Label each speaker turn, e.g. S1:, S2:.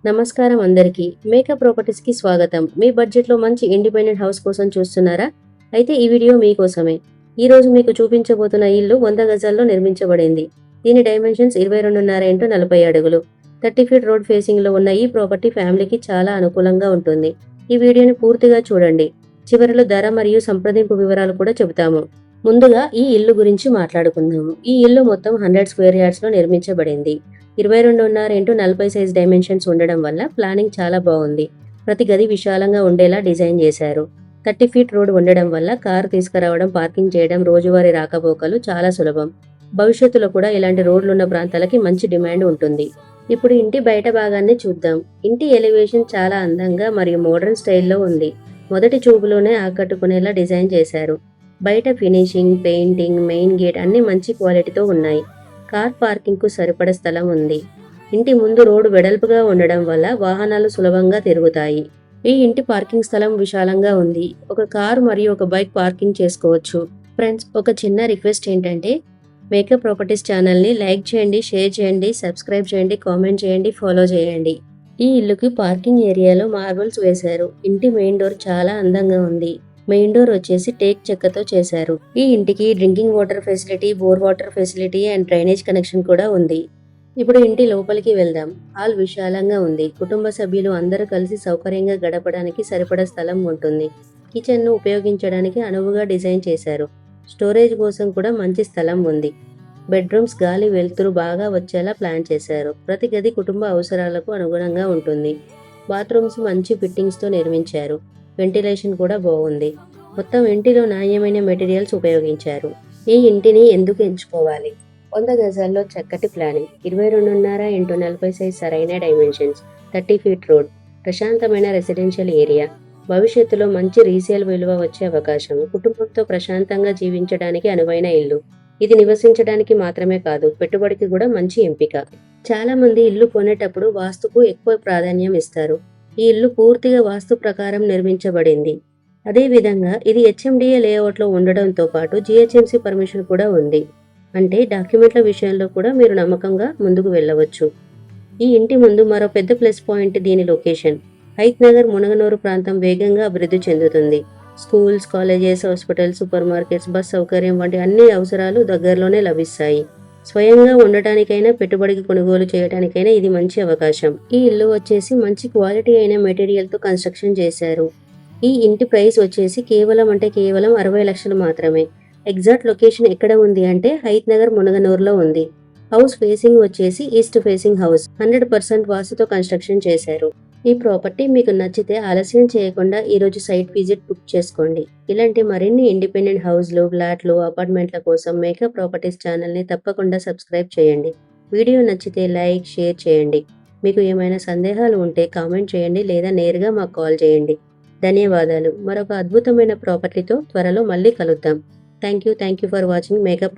S1: నమస్కారం అందరికీ. మేకప్ ప్రాపర్టీస్‌కి స్వాగతం. మీ బడ్జెట్‌లో మంచి ఇండిపెండెంట్ హౌస్ కోసం చూస్తున్నారా? అయితే ఈ వీడియో మీకోసమే. ఈరోజు మీకు చూపించబోతున్న ఇల్లు 100 గజాల్లో నిర్మించబడింది. దీని డైమెన్షన్స్ 22.5 x 40 అడుగులు. 30 ఫీట్ రోడ్ ఫేసింగ్‌లో ఉన్న ఈ ప్రాపర్టీ ఫ్యామిలీకి చాలా అనుకూలంగా ఉంటుంది. ఈ వీడియోని పూర్తిగా చూడండి. చివరిలో ధర మరియు సంప్రదింపు వివరాలు కూడా చెబుతాము. ముందుగా ఈ ఇల్లు గురించి మాట్లాడుకుందాము. ఈ ఇల్లు మొత్తం 100 స్క్వేర్ యార్డ్స్‌లో నిర్మించబడింది. 22.5 x 40 సైజ్ డైమెన్షన్స్ ఉండడం వల్ల ప్లానింగ్ చాలా బాగుంది. ప్రతి గది విశాలంగా ఉండేలా డిజైన్ చేశారు. 30 ఫీట్ రోడ్ ఉండడం వల్ల కారు తీసుకురావడం, పార్కింగ్ చేయడం, రోజువారీ రాకపోకలు చాలా సులభం. భవిష్యత్తులో కూడా ఇలాంటి రోడ్లున్న ప్రాంతాలకి మంచి డిమాండ్ ఉంటుంది. ఇప్పుడు ఇంటి బయట భాగాన్ని చూద్దాం. ఇంటి ఎలివేషన్ చాలా అందంగా మరియు మోడర్న్ స్టైల్లో ఉంది. మొదటి చూపులోనే ఆకట్టుకునేలా డిజైన్ చేశారు. బయట ఫినిషింగ్, పెయింటింగ్, మెయిన్ గేట్ అన్ని మంచి క్వాలిటీతో ఉన్నాయి. కార్ పార్కింగ్కు సరిపడ స్థలం ఉంది. ఇంటి ముందు రోడ్డు వెడల్పుగా ఉండడం వల్ల వాహనాలు సులభంగా తిరుగుతాయి. ఈ ఇంటి పార్కింగ్ స్థలం విశాలంగా ఉంది. ఒక కారు మరియు ఒక బైక్ పార్కింగ్ చేసుకోవచ్చు. ఫ్రెండ్స్, ఒక చిన్న రిక్వెస్ట్ ఏంటంటే మేకప్ ప్రాపర్టీస్ ఛానల్ని లైక్ చేయండి, షేర్ చేయండి, సబ్స్క్రైబ్ చేయండి, కామెంట్ చేయండి, ఫాలో చేయండి. ఈ ఇల్లుకి పార్కింగ్ ఏరియాలో మార్బుల్స్ వేశారు. ఇంటి మెయిన్ డోర్ చాలా అందంగా ఉంది. మెయిన్ డోర్ వచ్చేసి టేక్ చెక్కతో చేశారు. ఈ ఇంటికి drinking water facility, bore water facility and drainage connection కూడా ఉంది. ఇప్పుడు ఇంటి లోపలికి వెళ్దాం. హాల్ విశాలంగా ఉంది. కుటుంబ సభ్యులు అందరూ కలిసి సౌకర్యంగా గడపడానికి సరిపడా స్థలం ఉంటుంది. కిచెన్ ను ఉపయోగించడానికి అనువుగా డిజైన్ చేశారు. స్టోరేజ్ కోసం కూడా మంచి స్థలం ఉంది. బెడ్రూమ్స్ గాలి వెలుతురు బాగా వచ్చేలా ప్లాన్ చేశారు. ప్రతి గది కుటుంబ అవసరాలకు అనుగుణంగా ఉంటుంది. బాత్రూమ్స్ మంచి ఫిట్టింగ్స్ తో నిర్మించారు. వెంటిలేషన్ కూడా బాగుంది. మొత్తం ఇంటిలో నాణ్యమైన మెటీరియల్స్ ఉపయోగించారు. ఈ ఇంటిని ఎందుకు ఎంచుకోవాలి? 100 గజాల్లో చక్కటి ప్లానింగ్, 22.5 x 40 సైజ్ సరైన డైమెన్షన్స్, 30 ఫీట్ రోడ్, ప్రశాంతమైన రెసిడెన్షియల్ ఏరియా, భవిష్యత్తులో మంచి రీసేల్ విలువ వచ్చే అవకాశం, కుటుంబంతో ప్రశాంతంగా జీవించడానికి అనువైన ఇల్లు. ఇది నివసించడానికి మాత్రమే కాదు, పెట్టుబడికి కూడా మంచి ఎంపిక. చాలా మంది ఇల్లు కొనేటప్పుడు వాస్తుకు ఎక్కువ ప్రాధాన్యం ఇస్తారు. ఈ ఇల్లు పూర్తిగా వాస్తు ప్రకారం నిర్మించబడింది. అదేవిధంగా ఇది హెచ్ఎండిఏ లేఅవుట్లో ఉండడంతో పాటు జిహెచ్ఎంసి పర్మిషన్ కూడా ఉంది. అంటే డాక్యుమెంట్ల విషయంలో కూడా మీరు నమ్మకంగా ముందుకు వెళ్ళవచ్చు. ఈ ఇంటి ముందు మరో పెద్ద ప్లస్ పాయింట్ దీని లొకేషన్. హైత్ నగర్, మునగనూరు ప్రాంతం వేగంగా అభివృద్ధి చెందుతుంది. Schools, colleges, hospitals, super markets, bus సౌకర్యం వంటి అన్ని అవసరాలు దగ్గరలోనే లభిస్తాయి. స్వయంగా ఉండటానికైనా, పెట్టుబడికి కొనుగోలు చేయడానికైనా ఇది మంచి అవకాశం. ఈ ఇల్లు వచ్చేసి మంచి క్వాలిటీ అయిన మెటీరియల్ తో కన్స్ట్రక్షన్ చేశారు. ఈ ఇంటి ప్రైస్ వచ్చేసి కేవలం 60 లక్షలు మాత్రమే. ఎగ్జాక్ట్ లొకేషన్ ఎక్కడ ఉంది అంటే హైత్ నగర్, మునగనూరులో ఉంది. హౌస్ ఫేసింగ్ వచ్చేసి ఈస్ట్ ఫేసింగ్ హౌస్. 100% వాస్తుతో కన్స్ట్రక్షన్ చేశారు. ఈ ప్రాపర్టీ మీకు నచ్చితే ఆలస్యం చేయకుండా ఈరోజు సైట్ విజిట్ బుక్ చేసుకోండి. ఇలాంటి మరిన్ని ఇండిపెండెంట్ హౌస్లు, ఫ్లాట్లు, అపార్ట్మెంట్ల కోసం మేకప్ ప్రాపర్టీస్ ఛానల్ని తప్పకుండా సబ్స్క్రైబ్ చేయండి. వీడియో నచ్చితే లైక్, షేర్ చేయండి. మీకు ఏమైనా సందేహాలు ఉంటే కామెంట్ చేయండి లేదా నేరుగా మాకు కాల్ చేయండి. ధన్యవాదాలు. మరొక అద్భుతమైన ప్రాపర్టీతో త్వరలో మళ్ళీ కలుద్దాం. Thank you for watching makeup